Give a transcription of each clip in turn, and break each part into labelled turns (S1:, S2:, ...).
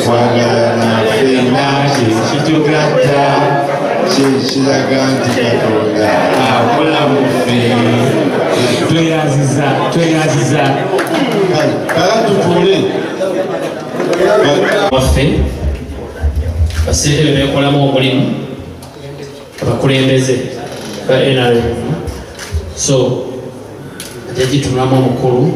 S1: Wagana fena chitugata chiraganti katonda akola mufe tweyaziza kala tutule
S2: waffe basente bekolamu omulimu abakulembeze ba NRM so jaji tunamo omukulu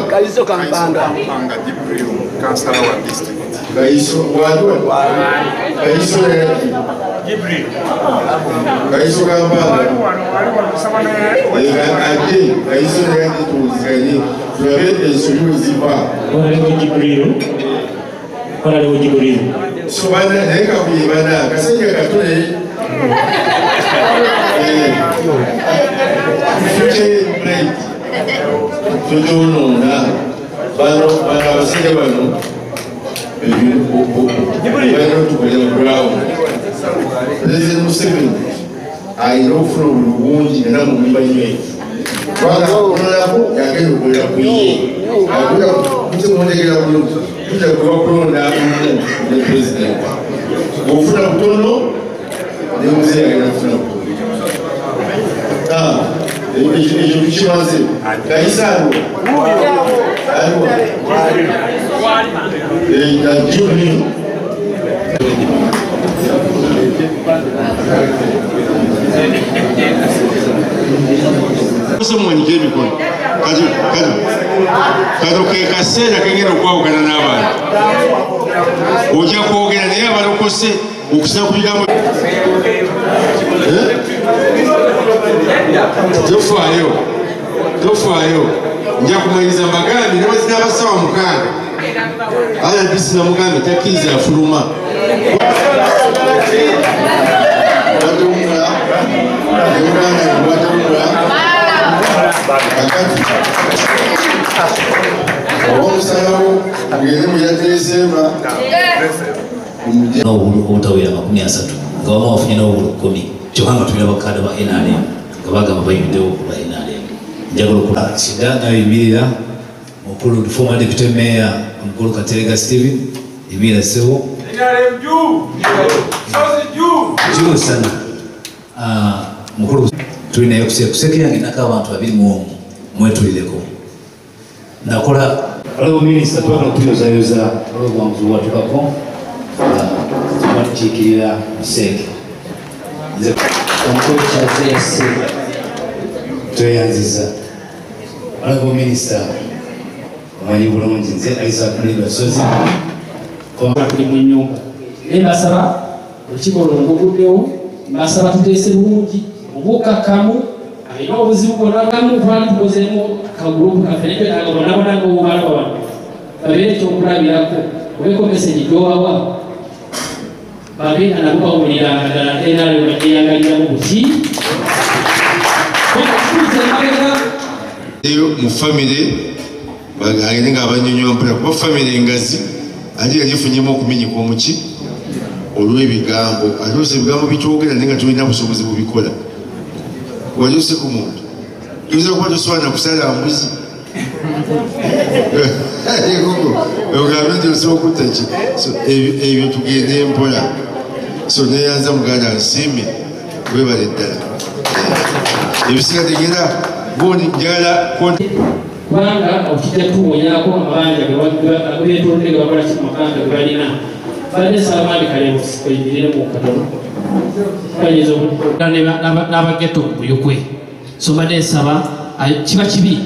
S3: Kaiso Kampanga
S4: Jibril, Councillor wa district.
S1: Kaiso
S4: Jibril.
S1: Kaiso Kampanga. Kaiso tuzikanye. Tuwabete suluziba.
S2: Wale Jibril.
S1: So bana neka kuyibana kasenge katole. Future break. Tudununa bano basile bano bano tukolera brown lezi museveni ayiro from Lubungi na mumba yeye bana kunako yakero kola kuyi akuya kutemondegera kuno tuja kubakulonda ne president ofuna kutono ne muzee ayafuna ejo kimaze kaisaro na juni someone gave me one kado ke kasera kengero kwawukana n'abantu ojja kwogera naye abalokose okusaba kubigambo tofaayo nja kumanyiriza amagambi nebazina abasawa mukaaga RBC na mugambi takkiriza afuluma omusalawo agende muyateresemba
S5: obutawera 30 nga wama wafunye n'obulu 10 kyokka nga tulina bakadde ba NRM nga bagamba bayimiddewo ku ba NRM njagala okula sida nayimirira mukulu former deputy mayor omukulu Katerega Steven yimirira sebo
S4: NRM
S5: juu sana mukulu tulinayo kuseke yange nako abantu 21 mwetulireko nakola olwo minisita twagala okuyozayoza olwobwanguzi bwatukako tubatukikirira museke omukulu kyazeyasi tweyanziza olwo minisita omanyi bulungi nze Isaac Mliba Sozi
S2: tuli mu nyumba naye mbasaba olukiiko lwongoguddewo mbasaba tuteese bulungi obukakamu alina obuzibu bwonagamu twali tukozeemu akagurupu kaffe netwetaaga bonabonanga obubalaba bano babeere ekyokulabirako obeeko meseji gyowawa babeera nabo bawuliranga ddala NRM eyagaliramu buki
S1: eyo mu famire bagende nga abanyonyola mpula kuba famire engazi ate yagifunyemu okumenyeka omuki olw'ebigambo ate ebigambo bikyogera naye nga tulina busobozi bubikola wajuse ku muntu tuza kuba tosobola kusala mbuzi ogambe nti osobola okutta ki ebyo tugende mpola so neyanza muganda nsiime webale ddala ebisigategera boni njagala
S2: kubanga okijja tuwonyako amabanja gebetolodde ge bakola kimabanga ge balina badde salamandi kale oyimirire mu katono n'abageto buyukwe so badde nsaba kiba kibi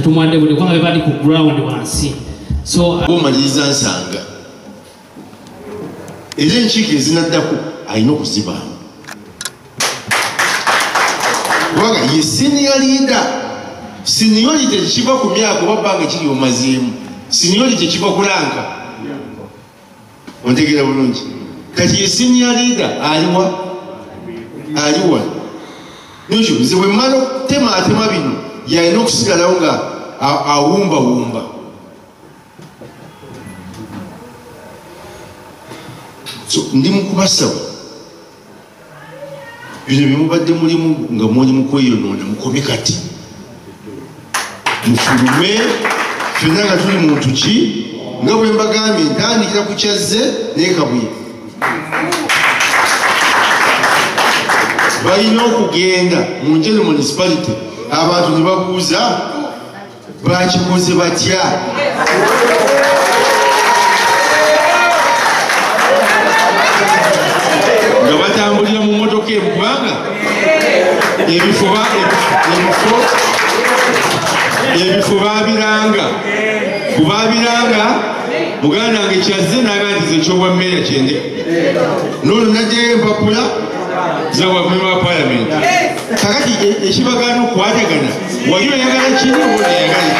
S2: tumwande buli kubanga bebali ku ground wansi so
S1: omaliriza nsanga era enkiiko ezinaddako alina okuzibaamu kubanga ye senior leader seniority tekiva ku myaka oba bbanga kiri omazeemu seniority kiva kulanga ontegera bulungi kati ye senior leader aliwa nikyo nze bwe mmala okutemaatema bino yalina okusigalawo nga awumbawumba so ndi mukubasaba bino byemubadde mulimu nga mwoli mukweyonoona mukome kati mufulume ffenna nga tuli muntu ki nga bwe mbagambye ntandikira ku kyazze neekabuye balina okugenda mu Njero municipality abantu ne babuuza bakikoze batya nga batambulira mu motoka emukubanga ebifo babiranga kubabiranga muganda wange kyazze nagandiza ekyobwa mmeera kyende nono najjayo empapula zawamema wa parliament kakati ekibagana okukwatagana wali oyagala kiri oba oyagala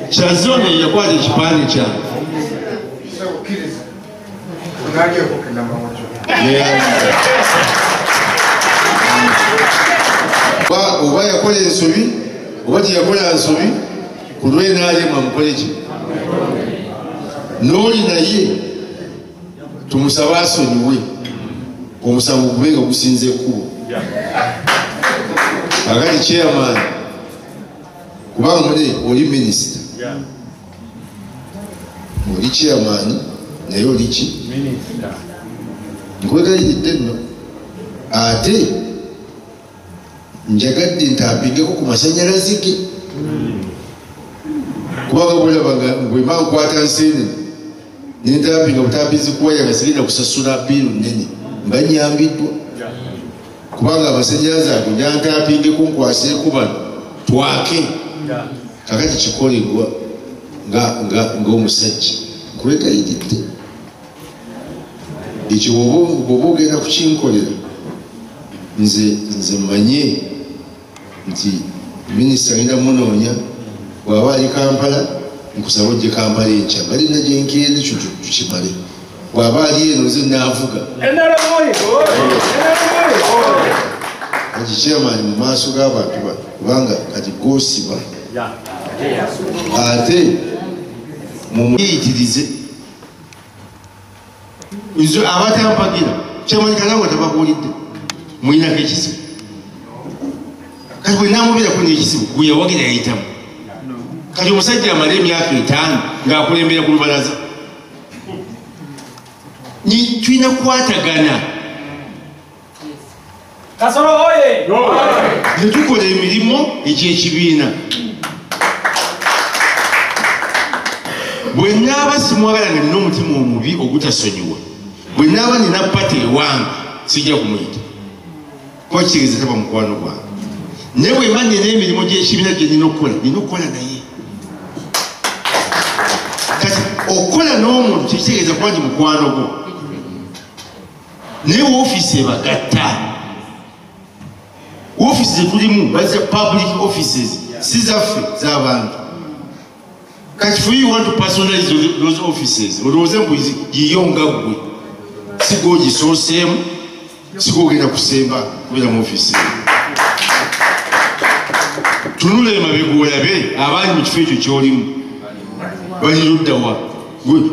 S1: Kyazone yakwata ekipande kyange oba yakola ensobi oba teyakola nsobi ku lwenaalema mukole ki n'oli naye tumusaba asonyiwe omusango gube nga gusinze ekkubo akati chairman kubanga mune oli minisita oli chairman naye oli ki nkwegayiridde nno ate njagadde ntampingeko ku masanyalaze ge kubanga bwolabanga bwemba nkwata nseenene nentampinga butampizi kuwaya nga sigenda kusasula biiru nnene mba nyambiddwa kubanga amasanyalaze ago njantampingeko nkwaseeko bano twake kakati kikolebwa ng'omusajja nkwegayiridde ekyo bwoba ogenda kukinkolera nze mmanye nti minisita agenda munoonya bw'aba ali Kampala nkusaba ojje Kampala enkya balina gyenkeere ekyo tukimale bw'aba ali eno nze naavuga kati chairman mu maaso g'abantu bano kubanga kati gosiba ate mumuyitirize nze abatampagira chairman kalangwa tabakuulidde muyinako ekizibu kati bwe namubeerako n'ekizibu gwe yawagira yayitamu kati omusajja amala emyaka 5 ng'akulembera ku lubalaza tulina kukwatagana
S3: Kasolo oye!
S1: netukola emirimu egy'ekibiina bwe naaba simwagala nga nina omutima omubi ogutasonyiwa bwe naaba nina pate ewange sijja kumuyita kuba kitegeeza taba mukwano gwange naye bwe mba nina emirimu gy'ekibiina gye nina okukola naye kati okukola n'omuntu tekitegeeza kuba ndi mukwano gwo naye woofiisi ebagatta offices zetulimu baze public offices si zaffe z'abantu kati for you want to personalize those offices olowooze mbu yiyo nga ggwe sigoogisooseemu sigogenda kusemba kubeera mu office tunula emabega olabe abaali mu kifo ekyo kyolimu bali luddawa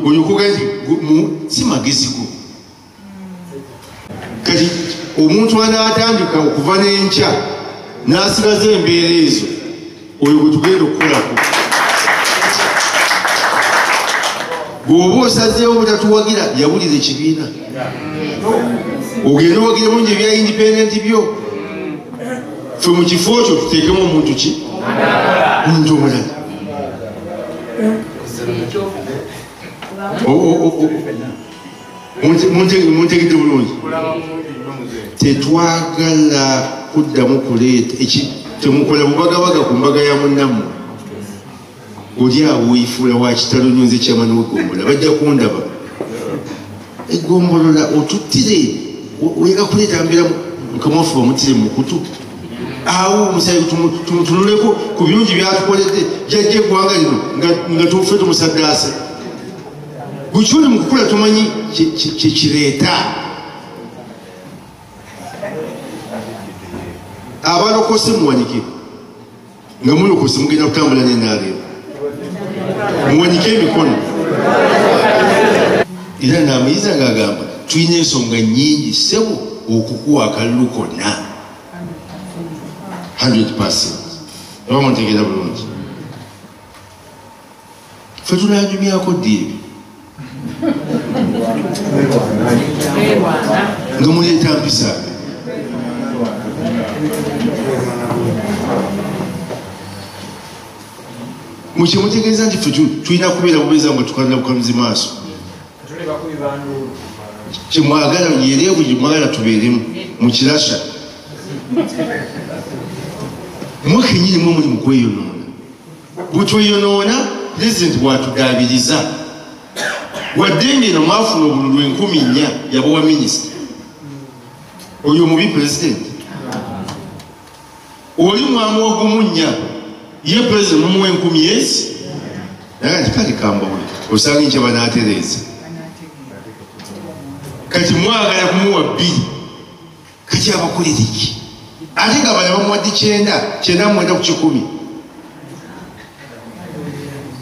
S1: olyokoga nti si magezi go kati omuntu anaatandika okuva n'enkya n'asigaza embeera ezo oyo gwe tugenda okukolako bw'oba osazeewo butatuwagira yawulira ekibiina ogenda owagira bulungi ebya independent byo ffe mu kifo kyo tuteekemu omuntu ki omuntu omulala muntegedde bulungi tetwagala kuddamu kuleeta temukola bubagabaga ku mbaga ya munnammwe oli awo weyifuula wa kitalo nyonze kyamani wegombola bajja kundaba egombolola otuttire oyega kuleeta mbeera nkamufu omutire mukutu awo omusayi tumutunuleko ku birungi byatukoledde jajja eggwanga lino nga tufe tumusaddaase bukyoli mukukula tumanyi kyekireeta abalokose muwanike nga mulokose mugenda kutambula nenaaleero muwanike emikono era naamayiza ngaagamba tulina ensonga nyingi sebo okukuwa akalulu konna 100% oba muntegeera bulungi fe tunanyumyako ddi ebyo nga muleeta mpisa mukyemutegeeza nti fe tulina kubeera bubeeza nga tukalira bukaluzi maaso kyemwagala yereevu gyemwagala tubeeremu mukirasha mwekenyini mwe muli mukweyonoona bwetweyonoona pulezidenti bwatudaabiriza wadde ngeno mwafuna obululu 4,000 yabawa minisita oyo mubi pulezidenti oli mwamu ogumu 4 ye pulezidenti mumuwa 10,000 naye nti kale kambawuli osanga nkyaba n'atereeza kati mwagala kumuwa 2 kati abakolera ki ate nga bala bamuwadde 9 ku 10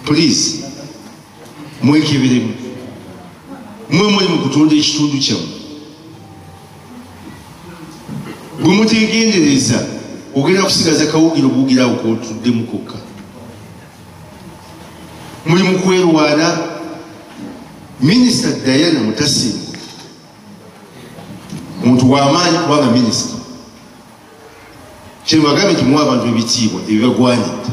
S1: please mwekeberemu mwe muli mu kutunda ekitundu kyamu bwe mutegendereza ogenda kusigaza kawugiro buwugirawo kotuddemu kokka muli mu kwerwana minisita Diana Mutasimba muntu w'amaanyi kubanga minisita kyebagambye nti muwa abantu ebitiibwa ebibagwanidde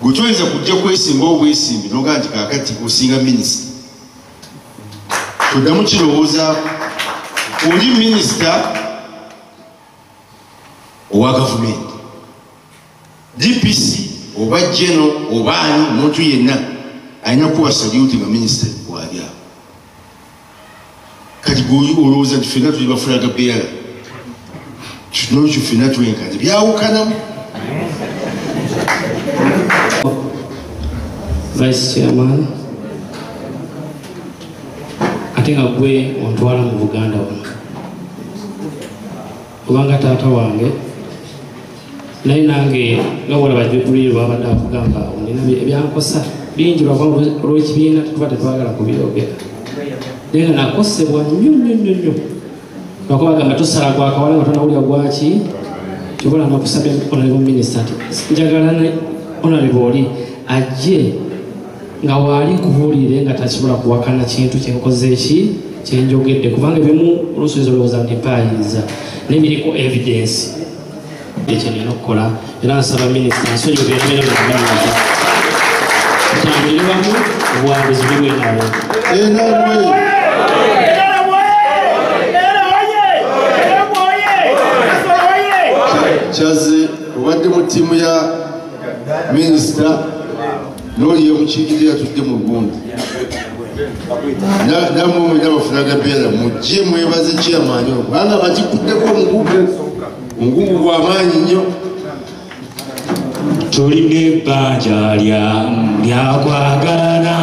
S1: gwe toyinza kujja kwesimba obwesimbi nogaa nti kaakati osinga minisita toddamu kirowooza oli minisita owa gavumenti DPC oba jeno oba ani omuntu yenna alina kuwa saluti nga minisita bwali awo kati olowooza nti fenna tuli bafulaga beera nokyo fenna twenkanye byawukanamu
S2: Vice Chairman ate nga gwe ontwala mu Buganda wano kubanga taata wange naye nange nga walaba Jibril babadde akugamba nina ebyankosa bingi olw'ekibiina tuba tetwagala kubyogera naye nga nakosebwa nnyo bakubagamba tosala gwakawala nga tonawulira gwaki kyobola nokusabya honorable minister nti njagala ne honorable oli ajje nga waali nkubuulire nga takisobola kuwakana kintu kyenkoze eki kyenjogedde kubanga ebimu olusozi olowooza nti mpaayiriza nebiriko evidence ekyenina okukola era nsaba minisita nsonyibeerebeera mugamiriza tutambulire wamu obuwanguzi bubwenaabo
S1: kyaze obadde mu ttiimu ya minisita n'oliyo mukiikirira yatudde mu gundi namwe mwena bafulaga beera mujje mwebaze kyamaanyi kubanga bakikuddeko omugugu gw'amaanyi nnyo
S6: tulina ebbanja lyakwagalana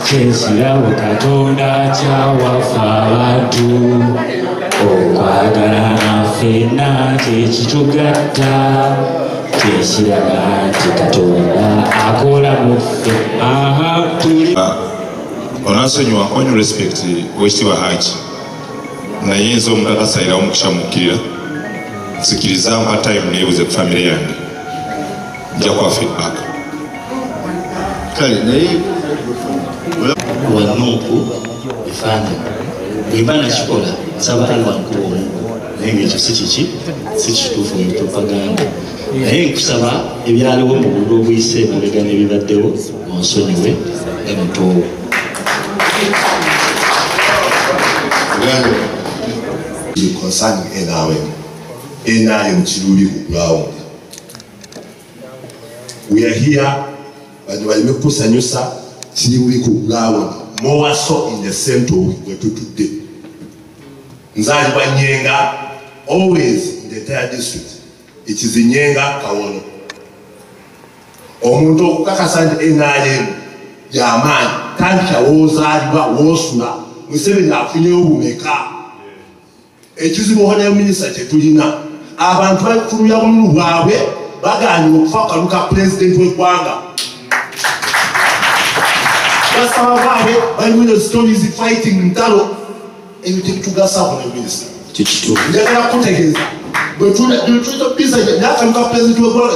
S6: kyesirawo katonda kyawafa abantu okwagalana ffenna kyekitugatta kyekiraga nti katonda akola muffe
S4: onasonyiwa nkonyu respect wekitiibwa Haji naye nze omukakasayirawo omukisha mukkirira nsikiriza mpa time neebuze ku famire yange nja kwa feedback
S1: kale naye
S6: wanuuku efaananyi bwemba nakikola nsaba alwankuba omu naye ngaekyo si kiki si kituufu mu propaganda naye nkusaba ebyaliwo mu bululu obuyise emabega n'ebibaddewo onsonyiwe nga mutoowo
S7: concerning NRM Chiruli ground. We are here but we make kusanyusa Chiruli ground more so in the center where today. nzalibwa Nyenga, always in the entire district. It is Nyenga Kawono. Omuntu okukakasa nti NRM y'amaanyi tandika woozaalibwa woosula Museveni afunyeyo obumeka. Ekizibu Honorable Minister kye tulina abantu bakuluya bululu bwabwe bagaanye okufa kaluka president w'eggwanga. Basaba baabwe balimu stories fighting ntalo ebyo tebitugasa Honorable Minister. Njagala kutegeeza bwe tulina bisa n'akaluka president w'eggwanga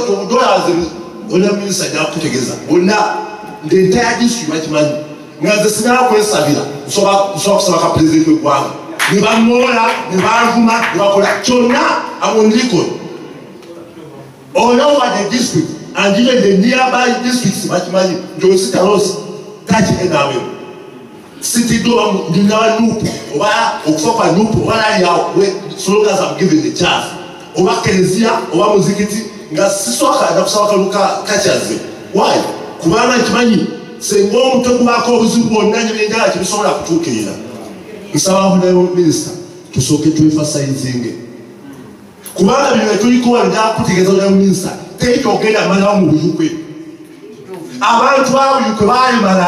S7: Honorable Minister njagala kutegeeza bonna the entire district bakimanyi nga nze sinala kwesabira nsobola kusaba ka president w'eggwanga ne bamwola ne banvuma ne bakola kyonna on record all over the district and even the nearby districts bakimanyi nti Rose kati NRM city do ndinawa nupu oba okufa kwa nupu oba yawo slogans I'm given the chance oba kelezia oba muzikiti nga siswaka na kusaba kaluka kachaze why kubanga kimanyi sengo omuntu kubako obuzibu bwonna nyenga kibisobola kutuukirira. Nsaba Honorable Minister tusooke twefasayizinge kubanga bino tuliko njagala kutegeeza Honorable Minister tekyogenda malawo mu buyukwe abantu abuyukwe baali mala